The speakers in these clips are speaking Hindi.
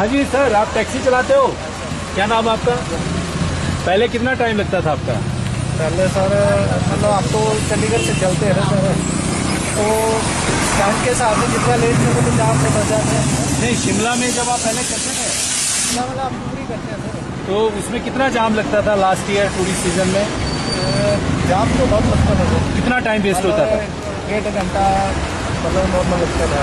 हाँ जी सर, आप टैक्सी चलाते हो? क्या नाम है आपका? पहले कितना टाइम लगता था आपका? पहले सर मतलब आप तो चंडीगढ़ से चलते हैं ना सर, तो टाइम के हिसाब से जितना लेट होते तो जाम से बच जाते हैं। नहीं, शिमला में जब आप पहले चलते थे शिमला मतलब आप पूरी करते हैं सर, तो उसमें कितना जाम लगता था लास्ट ईयर टूरिस्ट सीजन में? जाम तो बहुत लगता था सर। कितना टाइम वेस्ट होता था? 1.5 घंटा मतलब नॉर्मल लगता था,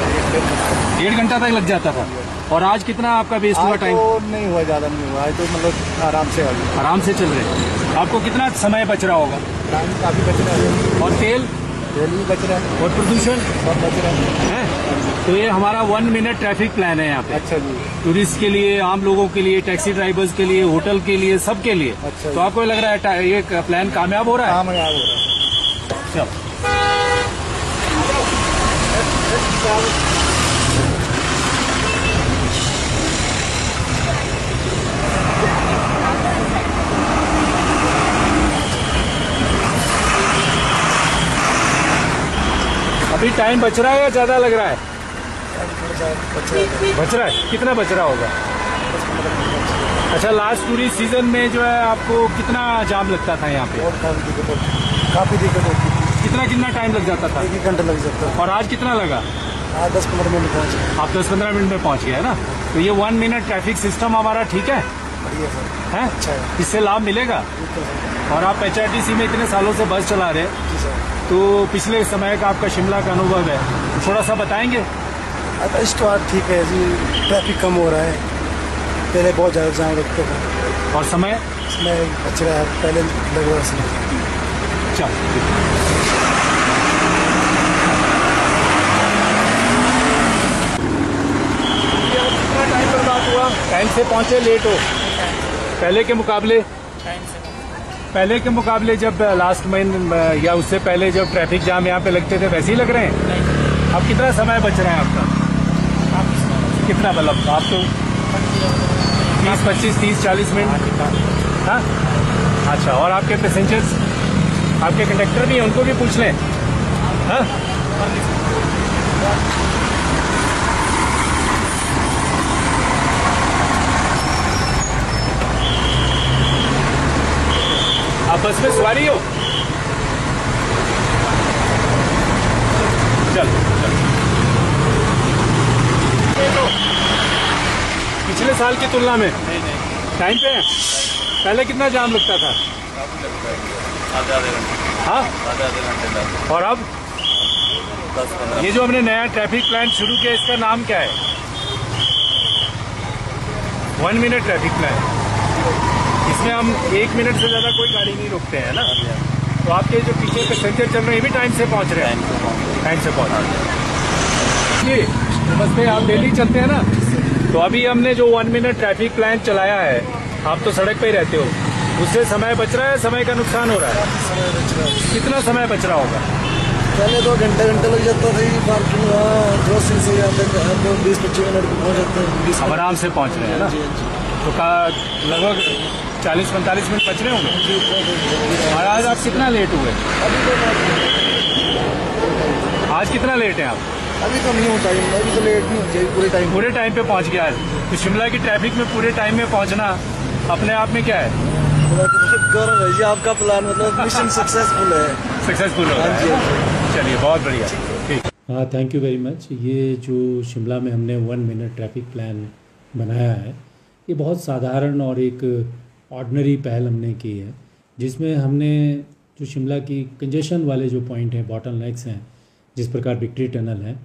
1.5 घंटा तक लग जाता था। और आज कितना आपका वेस्ट हुआ टाइम? तो नहीं हुआ, ज़्यादा नहीं हुआ, आज तो मतलब आराम से आराम से चल रहे हैं। आपको कितना समय बच रहा होगा? टाइम काफ़ी बच रहा है। और तेल भी बच रहा है और प्रदूषण बहुत बच रहा है। तो ये हमारा 1 मिनट ट्रैफिक प्लान है यहाँ पे। अच्छा जी। टूरिस्ट के लिए, आम लोगों के लिए, टैक्सी ड्राइवर्स के लिए, होटल के लिए, सबके लिए। अच्छा तो आपको लग रहा है ये प्लान कामयाब हो रहा है? कामयाब हो रहा है। चलो। अभी टाइम बच रहा है या ज्यादा लग रहा है? बच रहा है। कितना बच रहा होगा? अच्छा, लास्ट टूरिस्ट सीजन में जो है आपको कितना जाम लगता था यहाँ पे? काफी दिक्कत होती थी। कितना टाइम लग जाता था? 1 घंटा लग जाता था। और आज कितना लगा? 10-15 मिनट पहुँचे। आप 10-15 मिनट में पहुँच गए है ना? तो ये 1 मिनट ट्रैफिक सिस्टम हमारा ठीक है? बढ़िया सर। है? अच्छा है। इससे लाभ मिलेगा? और आप HRTC में इतने सालों से बस चला रहे हैं, जी सर। तो पिछले समय का आपका शिमला का अनुभव है, थोड़ा सा बताएंगे? स्टार्ट ठीक है जी, ट्रैफिक कम हो रहा है, पहले बहुत ज़्यादा जाम लगता था। और समय इसमें बच रहा है, पहले लग रहा है। चल कितना टाइम बर्बाद हुआ? टाइम से पहुंचे, लेट हो? पहले के मुकाबले? पहले के मुकाबले जब लास्ट महीने या उससे पहले जब ट्रैफिक जाम यहाँ पे लगते थे वैसे ही लग रहे हैं? अब कितना समय बच रहा है आपका? कितना मतलब आप तो 20, 25, 30, 40 मिनट? हाँ, अच्छा। और आपके पैसेंजर्स, आपके कंडक्टर भी हैं, उनको भी पूछ लें। हाँ, आप बस में सवारी हो? चल चल। पिछले साल की तुलना में टाइम पे है? पहले कितना जाम लगता था? आधे घंटे। हाँ, आधे घंटे तक। और अब 10-15। ये जो हमने नया ट्रैफिक प्लान शुरू किया, इसका नाम क्या है? 1 मिनट ट्रैफिक प्लान। इसमें हम 1 मिनट से ज्यादा कोई गाड़ी नहीं रोकते हैं ना? तो आपके जो पीछे पैसेंजर चल रहे हैं ये भी टाइम से पहुंच रहे हैं? टाइम से पहुंच रहे हैं। तो बस में आप डेली चलते हैं ना? तो अभी हमने जो 1 मिनट ट्रैफिक प्लान चलाया है, आप तो सड़क पे ही रहते हो, उससे समय बच रहा है, समय का नुकसान हो रहा है? समय बच रहा है। कितना समय बच रहा होगा? पहले 2 घंटे लग जाता था, पार्किंग क्रॉसिंग से यहाँ पे 20-25 मिनट में पहुँच जाते हैं। हम आराम से पहुंच रहे हैं ना? तो लगभग 40-45 मिनट बच रहे होंगे। और आज आप कितना लेट हुए? आज कितना लेट है आप? अभी तो नहीं होता, अभी तो लेट नहीं होती, पूरे टाइम पे पहुंच गया आज। तो शिमला की ट्रैफिक में पूरे टाइम में पहुंचना अपने आप में क्या है? गौरव है जी, आपका प्लान मतलब मिशन सक्सेसफुल है। सक्सेसफुल हो रहा है। चलिए, बहुत बढ़िया। ठीक। हाँ, थैंक यू वेरी मच। ये जो शिमला में हमने 1 मिनट ट्रैफिक प्लान बनाया है, ये बहुत साधारण और एक ऑर्डिनरी पहल हमने की है, जिसमें हमने जो शिमला की कंजेशन वाले जो पॉइंट हैं, बॉटलनेक्स हैं, जिस प्रकार विक्ट्री टनल है,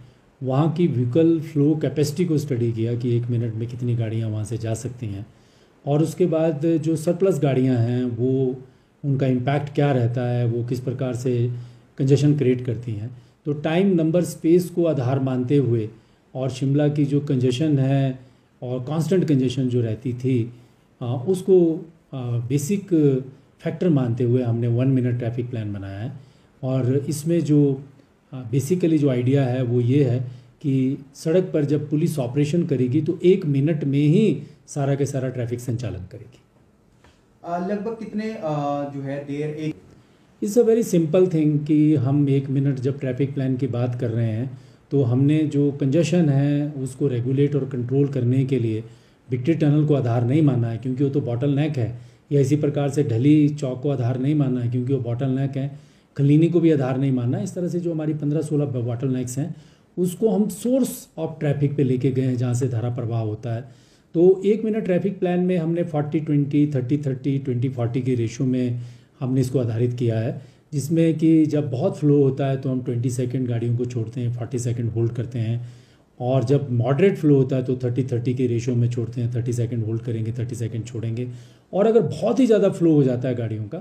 वहाँ की व्हीकल फ्लो कैपेसिटी को स्टडी किया कि 1 मिनट में कितनी गाड़ियाँ वहाँ से जा सकती हैं, और उसके बाद जो सरप्लस गाड़ियाँ हैं वो उनका इम्पैक्ट क्या रहता है, वो किस प्रकार से कंजेशन क्रिएट करती हैं। तो टाइम, नंबर, स्पेस को आधार मानते हुए और शिमला की जो कंजेशन है और कांस्टेंट कंजेशन जो रहती थी उसको बेसिक फैक्टर मानते हुए हमने 1 मिनट ट्रैफिक प्लान बनाया है। और इसमें जो बेसिकली जो आइडिया है वो ये है कि सड़क पर जब पुलिस ऑपरेशन करेगी तो 1 मिनट में ही सारा के सारा ट्रैफिक संचालन करेगी। लगभग कितने जो है देर एक it's a very simple thing कि हम 1 मिनट जब ट्रैफिक प्लान की बात कर रहे हैं तो हमने जो कंजेशन है उसको रेगुलेट और कंट्रोल करने के लिए विक्ट्री टनल को आधार नहीं मानना है क्योंकि वो तो बॉटल नेक है, या इसी प्रकार से ढली चौक को आधार नहीं मानना है क्योंकि वो बॉटल नेक है, कलीनी को भी आधार नहीं मानना है। इस तरह से जो हमारी 15-16 बॉटल नेक्स हैं उसको हम सोर्स ऑफ ट्रैफिक पे लेके गए हैं जहाँ से धारा प्रवाह होता है। तो 1 मिनट ट्रैफिक प्लान में हमने 40-20, 30-30, 20-40 की रेशो में हमने इसको आधारित किया है, जिसमें कि जब बहुत फ्लो होता है तो हम 20 सेकंड गाड़ियों को छोड़ते हैं, 40 सेकंड होल्ड करते हैं, और जब मॉडरेट फ्लो होता है तो 30-30 की रेशो में छोड़ते हैं, 30 सेकंड होल्ड करेंगे, 30 सेकंड छोड़ेंगे। और अगर बहुत ही ज़्यादा फ्लो हो जाता है गाड़ियों का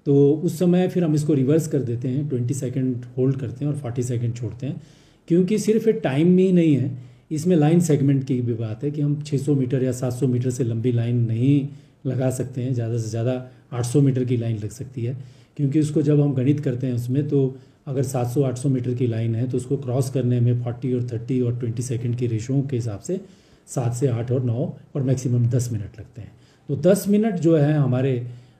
तो उस समय फिर हम इसको रिवर्स कर देते हैं, 20 सेकंड होल्ड करते हैं और 40 सेकंड छोड़ते हैं। क्योंकि सिर्फ एक टाइम में ही नहीं है, इसमें लाइन सेगमेंट की भी बात है कि हम 600 मीटर या 700 मीटर से लंबी लाइन नहीं लगा सकते हैं, ज़्यादा से ज़्यादा 800 मीटर की लाइन लग सकती है। क्योंकि उसको जब हम गणित करते हैं उसमें तो अगर 700-800 मीटर की लाइन है तो उसको क्रॉस करने में 40 और 30 और 20 सेकंड की रेशों के हिसाब से 7 से 8 और 9 और मैक्सिमम 10 मिनट लगते हैं। तो 10 मिनट जो है हमारे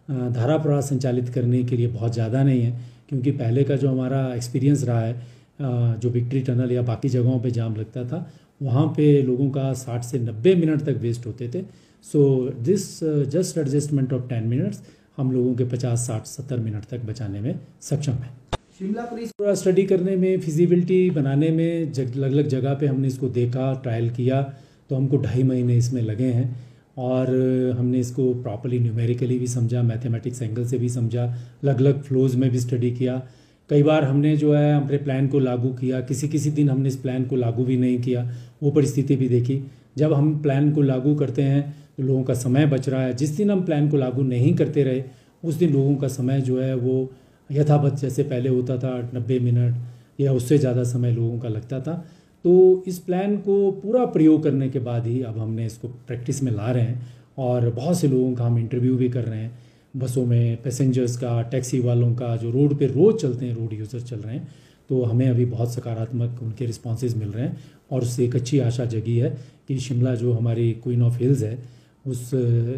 धारा प्रवाह संचालित करने के लिए बहुत ज़्यादा नहीं है, क्योंकि पहले का जो हमारा एक्सपीरियंस रहा है, जो विक्ट्री टनल या बाकी जगहों पे जाम लगता था वहाँ पे लोगों का 60 से 90 मिनट तक वेस्ट होते थे। So this just adjustment of 10 minutes हम लोगों के 50, 60, 70 मिनट तक बचाने में सक्षम है। शिमला पुलिस पूरा स्टडी करने में, फिजिबिलिटी बनाने में अलग अलग जगह पे हमने इसको देखा, ट्रायल किया, तो हमको 2.5 महीने इसमें लगे हैं। और हमने इसको प्रॉपर्ली न्यूमेरिकली भी समझा, मैथमेटिक्स एंगल से भी समझा, अलग अलग फ्लोज में भी स्टडी किया। कई बार हमने जो है अपने प्लान को लागू किया, किसी दिन हमने इस प्लान को लागू भी नहीं किया, वो परिस्थिति भी देखी। जब हम प्लान को लागू करते हैं तो लोगों का समय बच रहा है, जिस दिन हम प्लान को लागू नहीं करते रहे उस दिन लोगों का समय जो है वो यथावत जैसे पहले होता था 90 मिनट या उससे ज़्यादा समय लोगों का लगता था। तो इस प्लान को पूरा प्रयोग करने के बाद ही अब हमने इसको प्रैक्टिस में ला रहे हैं, और बहुत से लोगों का हम इंटरव्यू भी कर रहे हैं, बसों में पैसेंजर्स का, टैक्सी वालों का, जो रोड पे रोज़ चलते हैं, रोड यूज़र चल रहे हैं। तो हमें अभी बहुत सकारात्मक उनके रिस्पॉन्सेज मिल रहे हैं, और उससे एक अच्छी आशा जगी है कि शिमला जो हमारी क्वीन ऑफ हिल्स है उस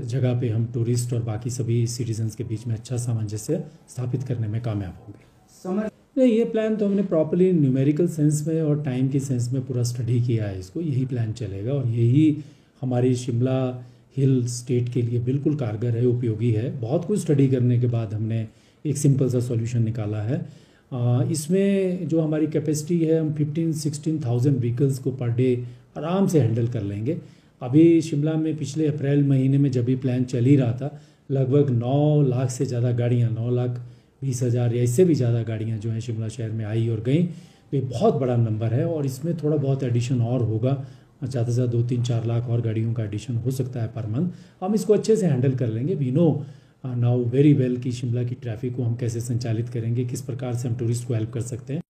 जगह पे हम टूरिस्ट और बाकी सभी सिटीजन्स के बीच में अच्छा सामंजस्य स्थापित करने में कामयाब होंगे। समर नहीं, ये प्लान तो हमने प्रॉपर्ली न्यूमेरिकल सेंस में और टाइम की सेंस में पूरा स्टडी किया है इसको, यही प्लान चलेगा और यही हमारी शिमला हिल स्टेट के लिए बिल्कुल कारगर है, उपयोगी है। बहुत कुछ स्टडी करने के बाद हमने एक सिंपल सा सॉल्यूशन निकाला है। इसमें जो हमारी कैपेसिटी है, हम 15-16,000 व्हीकल्स को पर डे आराम से हैंडल कर लेंगे। अभी शिमला में पिछले अप्रैल महीने में जब भी प्लान चल ही रहा था, लगभग 9 लाख से ज़्यादा गाड़ियाँ, 9,20,000 या इससे भी ज़्यादा गाड़ियाँ जो हैं शिमला शहर में आई और गई। तो ये बहुत बड़ा नंबर है, और इसमें थोड़ा बहुत एडिशन और होगा, ज़्यादा से ज़्यादा 2-3-4 लाख और गाड़ियों का एडिशन हो सकता है पर मंथ। हम इसको अच्छे से हैंडल कर लेंगे। We know now very well कि शिमला की ट्रैफिक को हम कैसे संचालित करेंगे, किस प्रकार से हम टूरिस्ट को हेल्प कर सकते हैं।